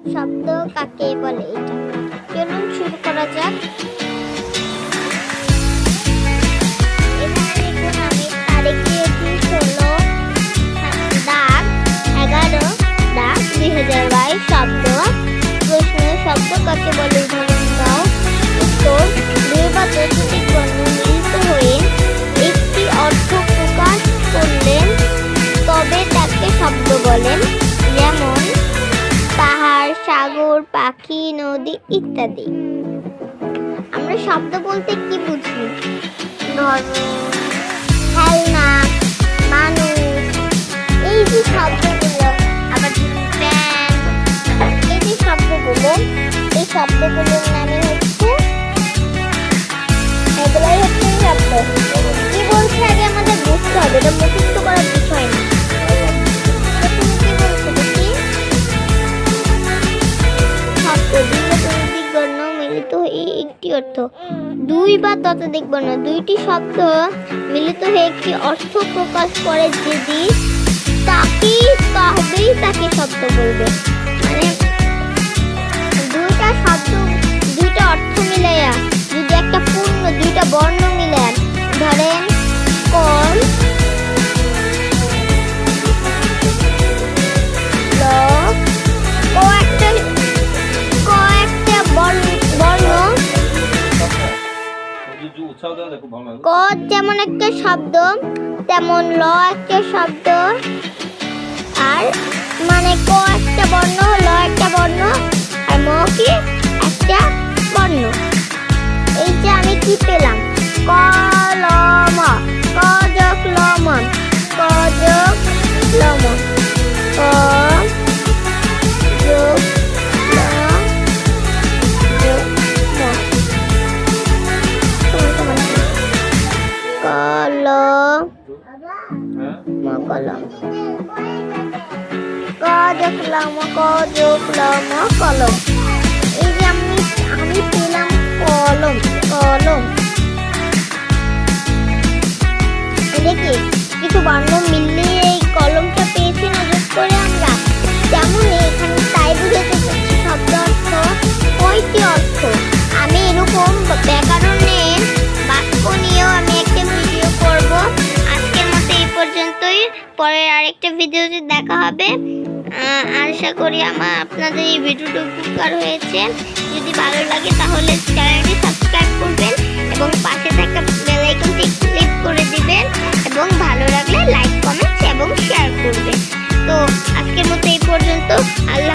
শব্দ কাকে বলে? এটা চলুন শুরু করা যাক। এখানে দেখুন আমি তারিখ দিয়েছি 16/11/2022। শব্দ প্রশ্ন, শব্দ কাকে বলে? উদাহরণ দাও। উত্তর, দুই বা ততোধিক বর্ণ মিলিত হয়ে একটি অর্থ প্রকাশ করলেন তবে তাকে শব্দ বলেন। যেমন পাহাড়, সাগর, পাখি, নদী ইত্যাদি। আমরা শব্দ বলতে কি বুঝি? ধরুন খেলনা, মানুষ, এই যে শব্দগুলো, আবার ফ্যান, এই যে শব্দগুলো, এই শব্দগুলোর নামে হচ্ছে, এগুলাই হচ্ছে শব্দ। কি বলছে আগে আমাদের বুঝতে হবে, এটা মুখস্থ করার বিষয় না। কি বলছে দেখি? শব্দ দুই বা ততোধিক বর্ণ মিলিত হয়ে একটি অর্থ। দুই বা ততোধিক বর্ণ, দুইটি শব্দ মিলিত হয়ে একটি অর্থ প্রকাশ করে যদি তাকে শব্দ বলবে। মানে দুইটা শব্দ, দুইটা অর্থ মিলাইয়া যদি একটা পূর্ণ দুইটা বর্ণ মিলান, ধরেন কল, কয়েকটা বর্ণ, ক যেমন একটা শব্দ তেমন ল একটা শব্দ, আর মানে ক একটা বর্ণ, ল একটা বর্ণ, আর ম কি একটা বর্ণ। এই যে আমি কি পেলাম? কলম, ক যোগ লম, ক যোগ লম, ক যোগ লম যোগ ম, কলম, কলম, ক যোগ লম, ক যোগ লম, কলম। এই যে আমি পেলাম কলম, কলম। দেখি কিছু বর্ণ মিলিয়ে এই কলমটা পেয়েছি না যোগ করে আমরা। যেমন এখানে তাই বুঝাতে চাচ্ছি শব্দ অর্থ কয়টি অর্থ। আমি এরকম ব্যাকরণের বাক্য নিয়েও আমি একটা ভিডিও করব। আজকের মতো এই পর্যন্তই, পরে আরেকটা ভিডিওতে দেখা হবে। আশা করি আপনাদের এই ভিডিওটা উপকার হয়েছে। যদি ভালো লাগে তাহলে চ্যানেলটি সাবস্ক্রাইব করবেন এবং পাশে থাকা বেল আইকনটি ক্লিক করে দিবেন, এবং ভালো লাগলে লাইক, কমেন্ট এবং শেয়ার করবেন। তো আজকের মতো এই পর্যন্ত। আল্লাহ।